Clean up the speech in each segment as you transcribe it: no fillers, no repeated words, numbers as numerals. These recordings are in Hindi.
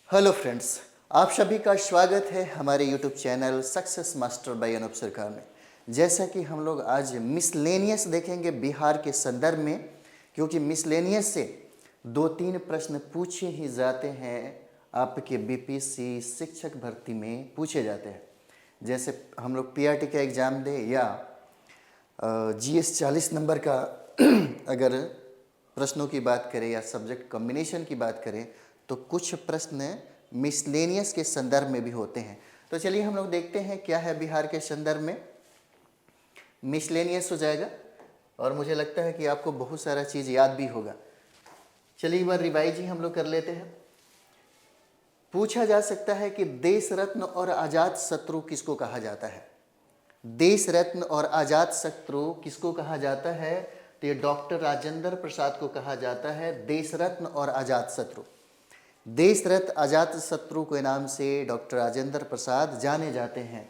हेलो फ्रेंड्स, आप सभी का स्वागत है हमारे YouTube channel success master by Anoop Sarkar में। जैसा कि हम लोग आज मिसलेनियस देखेंगे बिहार के संदर्भ में, क्योंकि मिसलेनियस से 2-3 प्रश्न पूछे ही जाते हैं, आपके बीपीएससी शिक्षक भर्ती में पूछे जाते हैं। जैसे हम लोग पीआरटी का एग्ज़ाम दे या जीएस 40 नंबर का अगर प्रश्नों की बात करें या सब्जेक्ट कॉम्बिनेशन की बात करें तो कुछ प्रश्न मिसलेनियस के संदर्भ में भी होते हैं। तो चलिए हम लोग देखते हैं क्या है बिहार के संदर्भ में। मिसलेनियस हो जाएगा और मुझे लगता है कि आपको बहुत सारा चीज़ याद भी होगा। चलिए एक बार रिवाइज ही हम लोग कर लेते हैं। पूछा जा सकता है कि देश रत्न और आजाद शत्रु किसको कहा जाता है। देश रत्न और आजाद शत्रु किसको कहा जाता है? तो ये डॉक्टर राजेंद्र प्रसाद को कहा जाता है देश रत्न और आजाद शत्रु। देश रत्न आजाद शत्रु के नाम से डॉक्टर राजेंद्र प्रसाद जाने जाते हैं।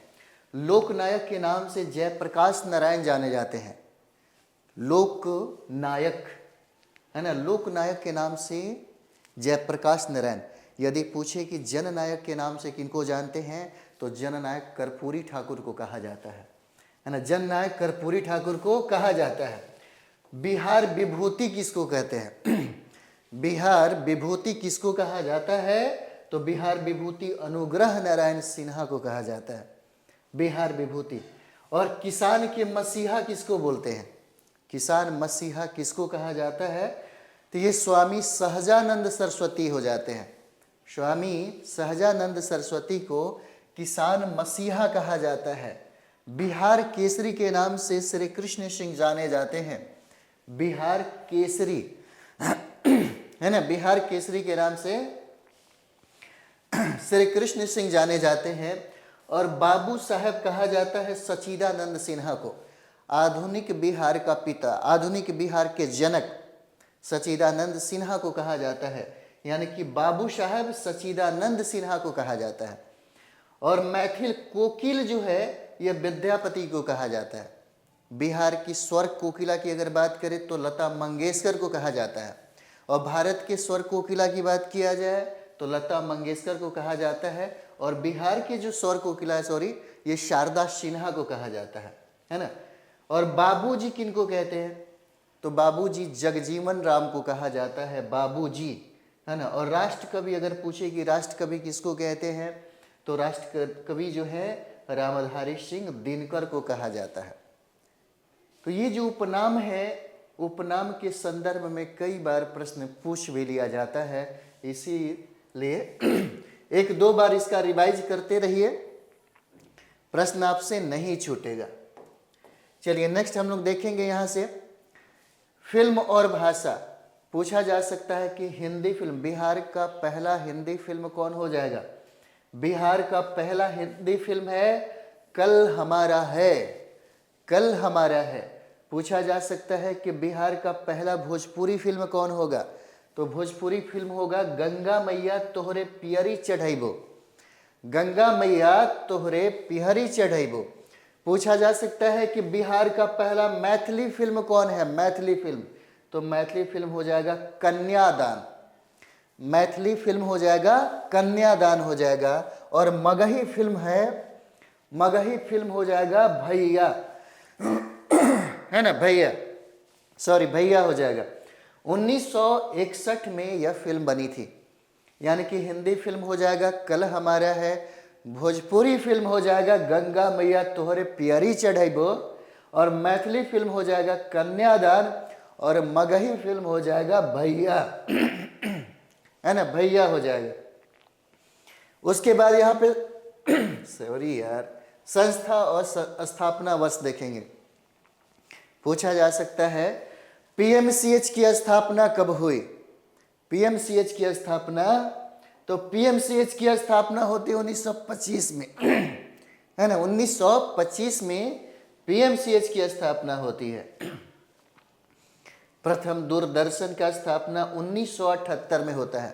लोकनायक के नाम से जयप्रकाश नारायण जाने जाते हैं। लोकनायक है ना, लोकनायक के नाम से जयप्रकाश नारायण। यदि पूछे कि जननायक के नाम से किनको जानते हैं तो जननायक कर्पूरी ठाकुर को कहा जाता है ना, जननायक कर्पूरी ठाकुर को कहा जाता है। बिहार विभूति किसको कहते हैं? बिहार विभूति किसको कहा जाता है? तो बिहार विभूति अनुग्रह नारायण सिन्हा को कहा जाता है, बिहार विभूति। और किसान के मसीहा किसको बोलते हैं? किसान मसीहा किसको कहा जाता है? तो ये स्वामी सहजानंद सरस्वती हो जाते हैं। स्वामी सहजानंद सरस्वती को किसान मसीहा कहा जाता है। बिहार केसरी के नाम से श्री कृष्ण सिंह जाने जाते हैं। बिहार केसरी है ना, बिहार केसरी के नाम से श्री कृष्ण सिंह जाने जाते हैं। और बाबू साहब कहा जाता है सच्चिदानंद सिन्हा को। आधुनिक बिहार का पिता, आधुनिक बिहार के जनक सच्चिदानंद सिन्हा को कहा जाता है, यानी कि बाबू साहब सच्चिदानंद सिन्हा को कहा जाता है। और मैथिल कोकिल जो है यह विद्यापति को कहा जाता है। बिहार की स्वर कोकिला की अगर बात करें तो लता मंगेशकर को कहा जाता है। और भारत के स्वर कोकिला की बात किया जाए तो लता मंगेशकर को कहा जाता है। और बिहार के जो स्वर कोकिला है ये शारदा सिन्हा को कहा जाता है ना। और बाबूजी किनको कहते हैं? तो बाबूजी जगजीवन राम को कहा जाता है, बाबूजी है ना। और राष्ट्र कवि अगर पूछे कि राष्ट्र कवि किसको कहते हैं तो राष्ट्र कवि जो है रामधारी सिंह दिनकर को कहा जाता है। तो ये जो उपनाम है, उपनाम के संदर्भ में कई बार प्रश्न पूछ भी लिया जाता है, इसीलिए 1-2 बार इसका रिवाइज करते रहिए, प्रश्न आपसे नहीं छूटेगा। चलिए नेक्स्ट हम लोग देखेंगे यहाँ से फिल्म और भाषा। पूछा जा सकता है कि हिंदी फिल्म, बिहार का पहला हिंदी फिल्म कौन हो जाएगा? बिहार का पहला हिंदी फिल्म है कल हमारा है, कल हमारा है। पूछा जा सकता है कि बिहार का पहला भोजपुरी फिल्म कौन होगा? तो भोजपुरी फिल्म होगा गंगा मैया तोहरे पियरी चढ़ैबो, गंगा मैया तोहरे पियरी चढ़ैबो। पूछा जा सकता है कि बिहार का पहला मैथिली फिल्म कौन है? मैथिली फिल्म, तो मैथिली फिल्म हो जाएगा कन्यादान, मैथिली फिल्म हो जाएगा कन्यादान हो जाएगा। और मगही फिल्म है, मगही फिल्म हो जाएगा भैया है ना, भैया, सॉरी भैया हो जाएगा। 1961 में यह फिल्म बनी थी, यानी कि हिंदी फिल्म हो जाएगा कल हमारा है, भोजपुरी फिल्म हो जाएगा गंगा मैया तोहरे पियरी चढ़ैबो, और मैथिली फिल्म हो जाएगा कन्यादान, और मगही फिल्म हो जाएगा भैया है ना, भैया हो जाएगा। उसके बाद यहाँ पे सॉरी यार, संस्था और स्थापना वर्ष देखेंगे। पूछा जा सकता है पीएमसीएच की स्थापना कब हुई? पीएमसीएच की स्थापना, तो पीएमसीएच की स्थापना होती है 1925 में है ना, 1925 में पीएमसीएच की स्थापना होती है। प्रथम दूरदर्शन का स्थापना 1978 में होता है।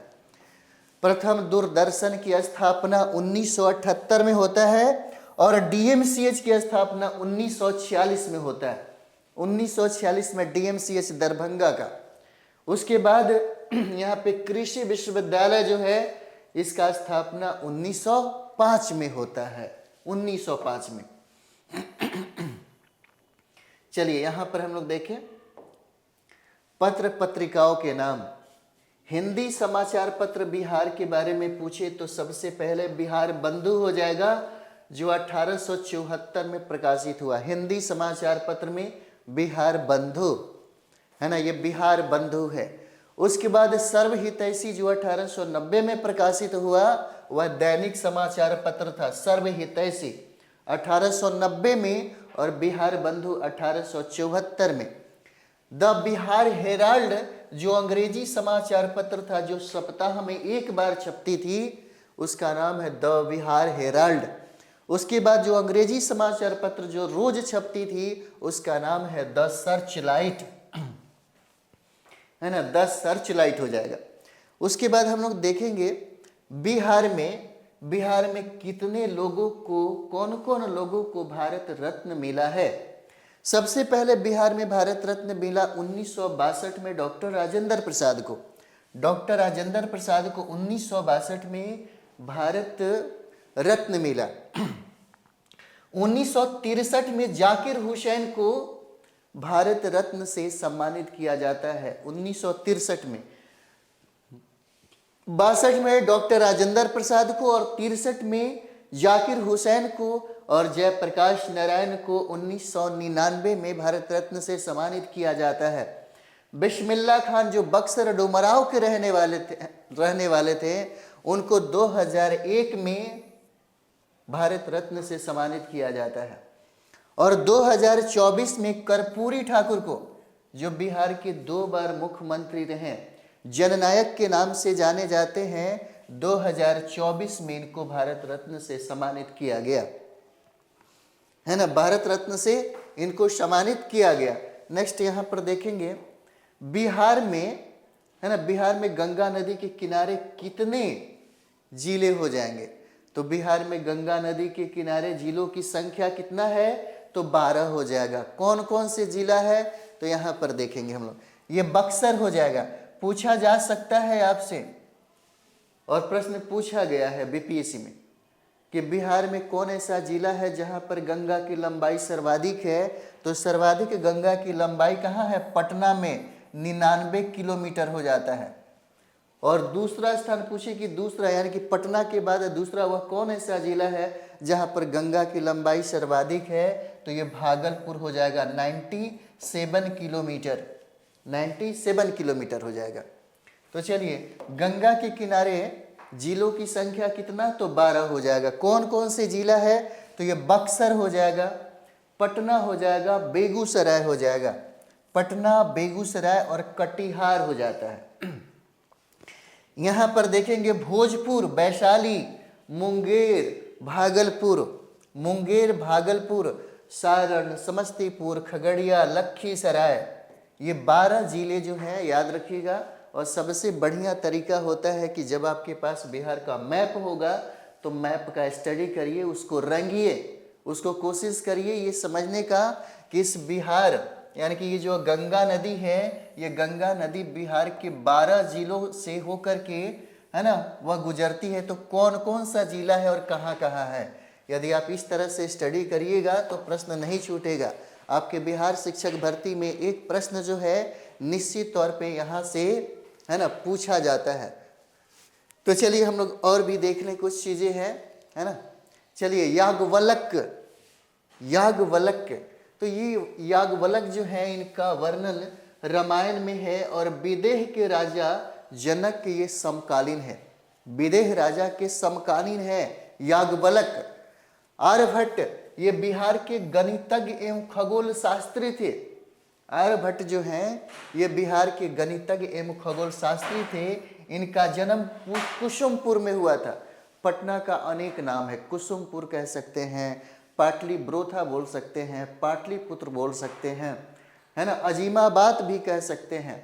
प्रथम दूरदर्शन की स्थापना 1978 में होता है। और डीएमसीएच की स्थापना 1946 में होता है, 1946 में डीएमसीएच दरभंगा का। उसके बाद यहाँ पे कृषि विश्वविद्यालय जो है इसका स्थापना 1905 में होता है, 1905 में। चलिए यहाँ पर हम लोग देखें पत्र पत्रिकाओं के नाम। हिंदी समाचार पत्र बिहार के बारे में पूछे तो सबसे पहले बिहार बंधु हो जाएगा, जो 1874 में प्रकाशित हुआ। हिंदी समाचार पत्र में बिहार बंधु है ना, ये बिहार बंधु है। उसके बाद सर्वहितैषी जो 1890 में प्रकाशित हुआ, वह दैनिक समाचार पत्र था। सर्वहितैषी 1890 में और बिहार बंधु 1874 में। द बिहार हेराल्ड जो अंग्रेजी समाचार पत्र था, जो सप्ताह में एक बार छपती थी, उसका नाम है द बिहार हेराल्ड। उसके बाद जो अंग्रेजी समाचार पत्र जो रोज छपती थी, उसका नाम है द सर्च लाइट, है ना, द सर्च लाइट हो जाएगा। उसके बाद हम लोग देखेंगे बिहार में कितने लोगों को, कौन कौन लोगों को भारत रत्न मिला है। सबसे पहले बिहार में भारत रत्न मिला 1962 में डॉक्टर राजेंद्र प्रसाद को। डॉक्टर राजेंद्र प्रसाद को 1962 में भारत रत्न मिला। 1963 में जाकिर हुसैन को भारत रत्न से सम्मानित किया जाता है, 1963 में। 62 में डॉक्टर राजेंद्र प्रसाद को और 63 में जाकिर हुसैन को और जयप्रकाश नारायण को 1999 में भारत रत्न से सम्मानित किया जाता है। बिस्मिल्लाह खान जो बक्सर डुमराव के रहने वाले थे, उनको 2001 में भारत रत्न से सम्मानित किया जाता है। और 2024 में कर्पूरी ठाकुर को, जो बिहार के 2 बार मुख्यमंत्री रहे, जननायक के नाम से जाने जाते हैं, 2024 में इनको भारत रत्न से सम्मानित किया गया, है ना, भारत रत्न से इनको सम्मानित किया गया। नेक्स्ट यहाँ पर देखेंगे बिहार में, है ना, बिहार में गंगा नदी के किनारे कितने जिले हो जाएंगे। तो बिहार में गंगा नदी के किनारे जिलों की संख्या कितना है, तो 12 हो जाएगा। कौन कौन से जिला है, तो यहाँ पर देखेंगे हम लोग, ये बक्सर हो जाएगा। पूछा जा सकता है आपसे, और प्रश्न पूछा गया है बीपीएससी में, कि बिहार में कौन ऐसा जिला है जहाँ पर गंगा की लंबाई सर्वाधिक है। तो सर्वाधिक गंगा की लंबाई कहाँ है, पटना में 99 किलोमीटर हो जाता है। और दूसरा स्थान पूछे कि दूसरा, यानी कि पटना के बाद दूसरा वह कौन ऐसा जिला है जहाँ पर गंगा की लंबाई सर्वाधिक है, तो ये भागलपुर हो जाएगा, 97 किलोमीटर, 97 किलोमीटर हो जाएगा। तो चलिए गंगा के किनारे जिलों की संख्या कितना, तो 12 हो जाएगा। कौन कौन से जिला है, तो ये बक्सर हो जाएगा, पटना हो जाएगा, बेगूसराय हो जाएगा, पटना, बेगूसराय और कटिहार हो जाता है। यहाँ पर देखेंगे भोजपुर, वैशाली, मुंगेर, भागलपुर, सारण, समस्तीपुर, खगड़िया, लखीसराय, ये 12 जिले जो हैं, याद रखिएगा। और सबसे बढ़िया तरीका होता है कि जब आपके पास बिहार का मैप होगा, तो मैप का स्टडी करिए, उसको रंगिए, उसको कोशिश करिए ये समझने का कि इस बिहार, यानी कि ये जो गंगा नदी है, ये गंगा नदी बिहार के 12 जिलों से होकर के, है ना, वह गुजरती है। तो कौन कौन सा जिला है और कहाँ कहाँ है। यदि आप इस तरह से स्टडी करिएगा तो प्रश्न नहीं छूटेगा। आपके बिहार शिक्षक भर्ती में एक प्रश्न जो है निश्चित तौर पे यहाँ से, है ना, पूछा जाता है। तो चलिए हम लोग और भी देख लें कुछ चीज़ें हैं, है ना। चलिए याज्ञवल्क्य, तो ये याज्ञवल्क्य जो है, इनका वर्णन रामायण में है। और विदेह के राजा जनक के ये समकालीन है, विदेह राजा के समकालीन है याज्ञवल्क्य। आर्यभट्ट ये बिहार के गणितज्ञ एवं खगोल शास्त्री थे। आर्यभट्ट जो हैं, ये बिहार के गणितज्ञ एवं खगोल शास्त्री थे। इनका जन्म कुसुमपुर में हुआ था। पटना का अनेक नाम है, कुसुमपुर कह सकते हैं, पाटलिपुत्र बोल सकते हैं, पाटलिपुत्र बोल सकते हैं, है ना, अजीमाबाद भी कह सकते हैं।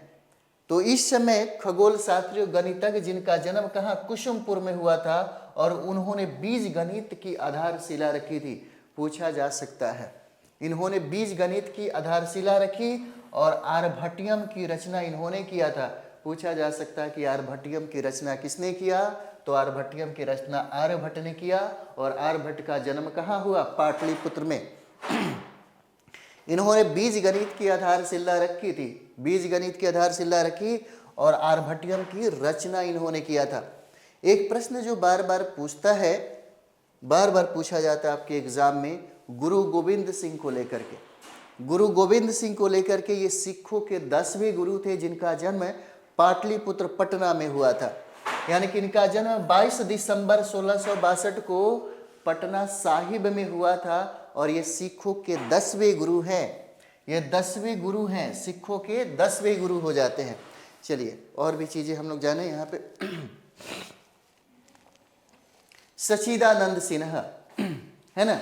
तो इस समय खगोल शास्त्री गणितज्ञ जिनका जन्म कहाँ, कुसुमपुर में हुआ था, और उन्होंने बीज गणित की आधारशिला रखी थी। पूछा जा सकता है, इन्होंने बीज गणित की आधारशिला रखी और आर्यभट्टियम की रचना इन्होंने किया था। पूछा जा सकता है कि आर्यभट्टियम की रचना किसने किया, तो आर्यभट्टियम की रचना आर्यभट्ट ने किया और आर्यभट्ट का जन्म कहाँ हुआ? पाटलिपुत्र में। इन्होंने बीज गणित की आधारशिला रखी थी, बीज गणित की आधारशिला रखी और आर्यभट्टियम की रचना इन्होंने किया था। एक प्रश्न जो बार बार पूछता है, बार बार पूछा जाता है आपके एग्जाम में, गुरु गोविंद सिंह को लेकर के। गुरु गोविंद सिंह को लेकर के, ये सिखों के 10वें गुरु थे जिनका जन्म पाटलिपुत्र पटना में हुआ था। यानी कि इनका जन्म 22 दिसंबर 1662 को पटना साहिब में हुआ था और ये सिखों के 10वें गुरु हैं। ये 10वें गुरु हैं, सिखों के 10वें गुरु हो जाते हैं। चलिए और भी चीजें हम लोग जाने यहाँ पे। सच्चिदानंद सिन्हा है ना,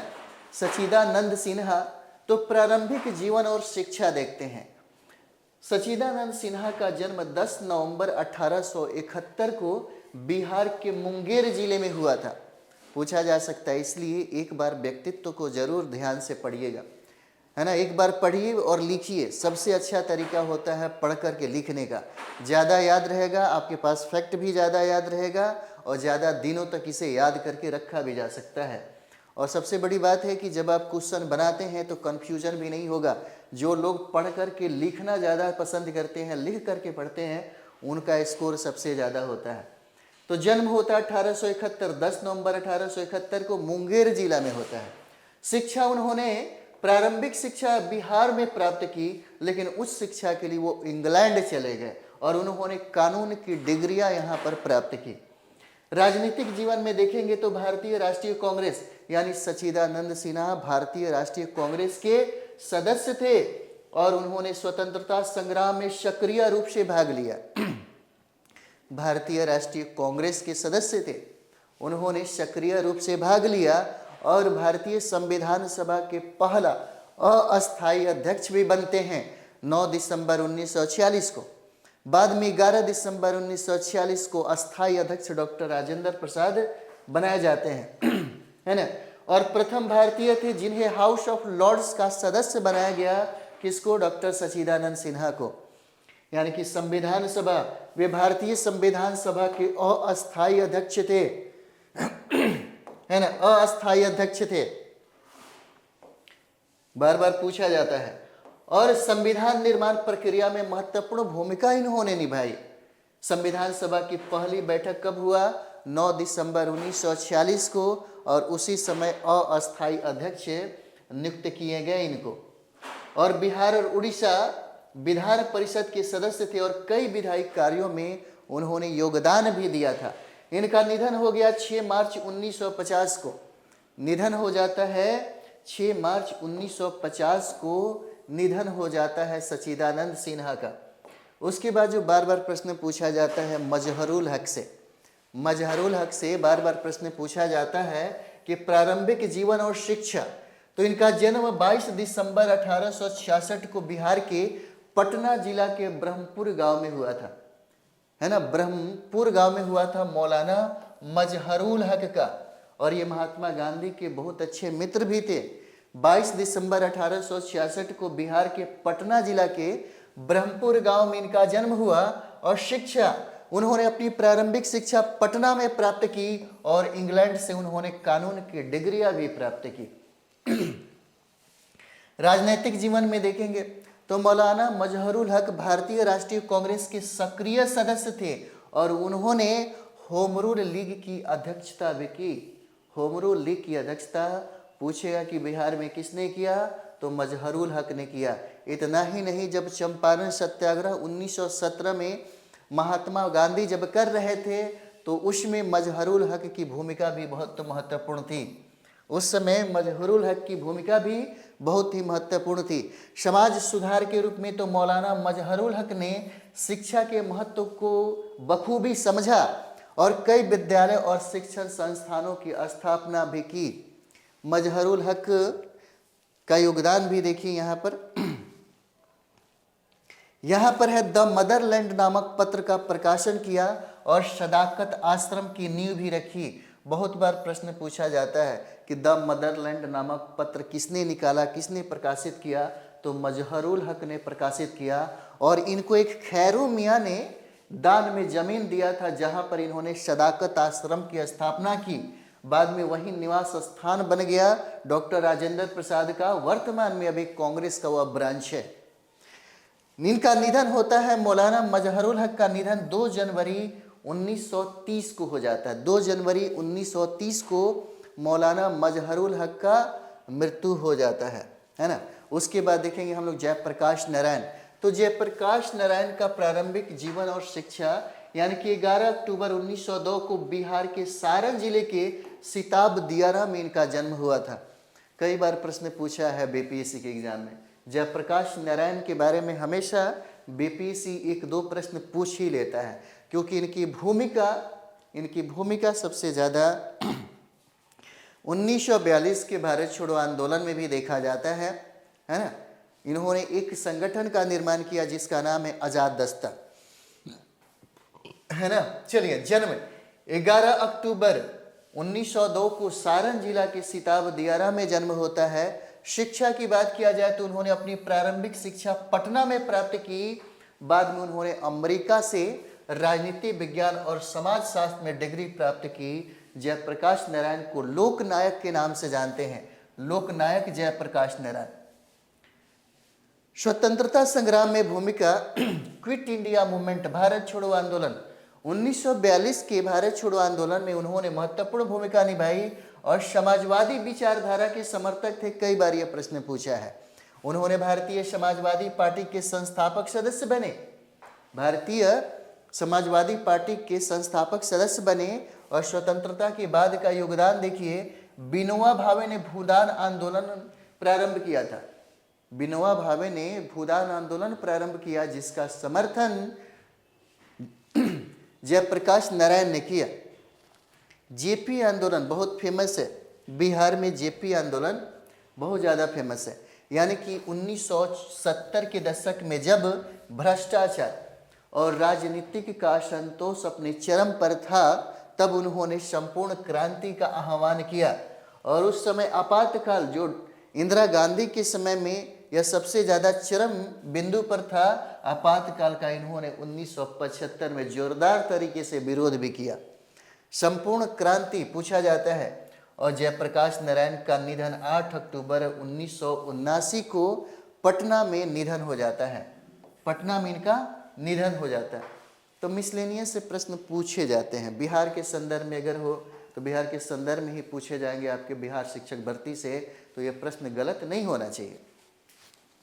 सच्चिदानंद सिन्हा। तो प्रारंभिक जीवन और शिक्षा देखते हैं। सच्चिदानंद सिन्हा का जन्म 10 नवंबर 1871 को बिहार के मुंगेर जिले में हुआ था। पूछा जा सकता है, इसलिए एक बार व्यक्तित्व को जरूर ध्यान से पढ़िएगा, है ना। एक बार पढ़िए और लिखिए। सबसे अच्छा तरीका होता है पढ़ करके लिखने का, ज़्यादा याद रहेगा, आपके पास फैक्ट भी ज़्यादा याद रहेगा और ज़्यादा दिनों तक इसे याद करके रखा भी जा सकता है। और सबसे बड़ी बात है कि जब आप क्वेश्चन बनाते हैं तो कन्फ्यूजन भी नहीं होगा। जो लोग पढ़ करके लिखना ज़्यादा पसंद करते हैं, लिख करके पढ़ते हैं, उनका स्कोर सबसे ज़्यादा होता है। तो जन्म होता है 1871, 10 नवंबर 1871 को मुंगेर जिला में होता है। शिक्षा उन्होंने प्रारंभिक शिक्षा बिहार में प्राप्त की, लेकिन उस शिक्षा के लिए वो इंग्लैंड चले गए और उन्होंने कानून की डिग्रियां यहाँ पर प्राप्त की। राजनीतिक जीवन में देखेंगे तो भारतीय राष्ट्रीय कांग्रेस यानी सच्चिदानंद सिन्हा भारतीय राष्ट्रीय कांग्रेस के सदस्य थे और उन्होंने स्वतंत्रता संग्राम में सक्रिय रूप से भाग लिया। भारतीय राष्ट्रीय कांग्रेस के सदस्य थे, उन्होंने सक्रिय रूप से भाग लिया और भारतीय संविधान सभा के पहला अस्थायी अध्यक्ष भी बनते हैं 9 दिसंबर 1946 को। बाद में 11 दिसंबर 1946 को अस्थायी अध्यक्ष डॉक्टर राजेंद्र प्रसाद बनाए जाते हैं, है ना। और प्रथम भारतीय थे जिन्हें हाउस ऑफ लॉर्ड्स का सदस्य बनाया गया, किसको? डॉक्टर सच्चिदानंद सिन्हा को। यानी कि संविधान सभा, वे भारतीय संविधान सभा के अस्थायी अध्यक्ष थे, है ना, अस्थायी अध्यक्ष थे, बार बार पूछा जाता है। और संविधान निर्माण प्रक्रिया में महत्वपूर्ण भूमिका इन्होंने निभाई। संविधान सभा की पहली बैठक कब हुआ? 9 दिसंबर 1946 को और उसी समय अस्थायी अध्यक्ष नियुक्त किए गए इनको। और बिहार और उड़ीसा विधान परिषद के सदस्य थे और कई विधायी कार्यों में उन्होंने योगदान भी दिया था। इनका निधन हो गया 6 मार्च 1950 को। निधन हो जाता है 6 मार्च 1950 को निधन हो जाता है सच्चिदानंद सिन्हा का। उसके बाद जो बार बार प्रश्न पूछा जाता है मजहरुल हक से, मजहरुल हक से बार बार प्रश्न पूछा जाता है कि प्रारंभिक जीवन और शिक्षा। तो इनका जन्म 22 दिसंबर 1866 को बिहार के पटना जिला के ब्रह्मपुर गांव में हुआ था, है ना। ब्रह्मपुर गांव में हुआ था मौलाना मजहरुल हक का, और ये महात्मा गांधी के बहुत अच्छे मित्र भी थे। 22 दिसंबर 1866 को बिहार के पटना जिला के ब्रह्मपुर गांव में इनका जन्म हुआ और शिक्षा उन्होंने अपनी प्रारंभिक शिक्षा पटना में प्राप्त की और इंग्लैंड से उन्होंने कानून की डिग्रियां भी प्राप्त की। राजनीतिक जीवन में देखेंगे तो मौलाना मजहरुल हक भारतीय राष्ट्रीय कांग्रेस के सक्रिय सदस्य थे और उन्होंने होम रूल लीग की अध्यक्षता भी की। होम रूल लीग की अध्यक्षता पूछेगा कि बिहार में किसने किया, तो मजहरुल हक ने किया। इतना ही नहीं, जब चंपारण सत्याग्रह 1917 में महात्मा गांधी जब कर रहे थे तो उसमें मजहरुल हक की भूमिका भी बहुत महत्वपूर्ण थी। उस समय मजहरुल हक की भूमिका भी बहुत ही महत्वपूर्ण थी। समाज सुधार के रूप में तो मौलाना मजहरुल हक ने शिक्षा के महत्व को बखूबी समझा और कई विद्यालय और शिक्षण संस्थानों की स्थापना भी की। मजहरुल हक का योगदान भी देखिए यहाँ पर। यहाँ पर है द मदरलैंड नामक पत्र का प्रकाशन किया और सदाकत आश्रम की नींव भी रखी। बहुत बार प्रश्न पूछा जाता है कि द मदरलैंड नामक पत्र किसने निकाला, किसने प्रकाशित किया, तो मजहरुल हक ने प्रकाशित किया। और इनको एक खैरू मियाँ ने दान में जमीन दिया था, जहां पर इन्होंने सदाकत आश्रम की स्थापना की। बाद में वही निवास स्थान बन गया डॉक्टर राजेंद्र प्रसाद का। वर्तमान में अभी कांग्रेस का वह ब्रांच है। इनका निधन होता है, मौलाना मजहरुल हक का निधन 2 जनवरी 1930 को हो जाता है। 2 जनवरी 1930 को मौलाना मजहरुल हक का मृत्यु हो जाता है ना। उसके बाद देखेंगे हम लोग जयप्रकाश नारायण। तो जयप्रकाश नारायण का प्रारंभिक जीवन और शिक्षा, यानी कि 11 अक्टूबर 1902 को बिहार के सारण जिले के सिताब दियारा में इनका जन्म हुआ था। कई बार प्रश्न पूछा है बीपीएससी के एग्जाम में, जयप्रकाश नारायण के बारे में हमेशा बीपीएससी 1-2 प्रश्न पूछ ही लेता है, क्योंकि इनकी भूमिका सबसे ज़्यादा 1942 के भारत छोड़ो आंदोलन में भी देखा जाता है ना। इन्होंने एक संगठन का निर्माण किया जिसका नाम है आजाद दस्ता, है ना। चलिए, जन्म 11 अक्टूबर 1902 को सारण जिला के सिताब दियारा में जन्म होता है। शिक्षा की बात किया जाए तो उन्होंने अपनी प्रारंभिक शिक्षा पटना में प्राप्त की। बाद में उन्होंने अमेरिका से राजनीति विज्ञान और समाज शास्त्र में डिग्री प्राप्त की। जयप्रकाश नारायण को लोकनायक के नाम से जानते हैं, लोकनायक जयप्रकाश नारायण। स्वतंत्रता संग्राम में भूमिका, क्विट इंडिया मूवमेंट, भारत छोड़ो आंदोलन, 1942 के भारत छोड़ो आंदोलन में उन्होंने महत्वपूर्ण भूमिका निभाई और समाजवादी विचारधारा के समर्थक थे। कई बार यह प्रश्न पूछा है। उन्होंने भारतीय समाजवादी पार्टी के संस्थापक सदस्य बने, भारतीय समाजवादी पार्टी के संस्थापक सदस्य बने और स्वतंत्रता के बाद का योगदान देखिए। विनोबा भावे ने भूदान आंदोलन प्रारंभ किया था। विनोबा भावे ने भूदान आंदोलन प्रारंभ किया, जिसका समर्थन जयप्रकाश नारायण ने किया। जेपी आंदोलन बहुत फेमस है, बिहार में जेपी आंदोलन बहुत ज़्यादा फेमस है। यानी कि 1970 के दशक में जब भ्रष्टाचार और राजनीतिक का असंतोष अपने चरम पर था, तब उन्होंने संपूर्ण क्रांति का आह्वान किया। और उस समय आपातकाल, जो इंदिरा गांधी के समय में यह सबसे ज़्यादा चरम बिंदु पर था, आपातकाल का इन्होंने 1975 में जोरदार तरीके से विरोध भी किया। संपूर्ण क्रांति पूछा जाता है। और जयप्रकाश नारायण का निधन 8 अक्टूबर 1979 को पटना में निधन हो जाता है। पटना में इनका निधन हो जाता है। तो मिसलेनियस से प्रश्न पूछे जाते हैं बिहार के संदर्भ में, अगर हो तो बिहार के संदर्भ में ही पूछे जाएंगे आपके बिहार शिक्षक भर्ती से। तो ये प्रश्न गलत नहीं होना चाहिए।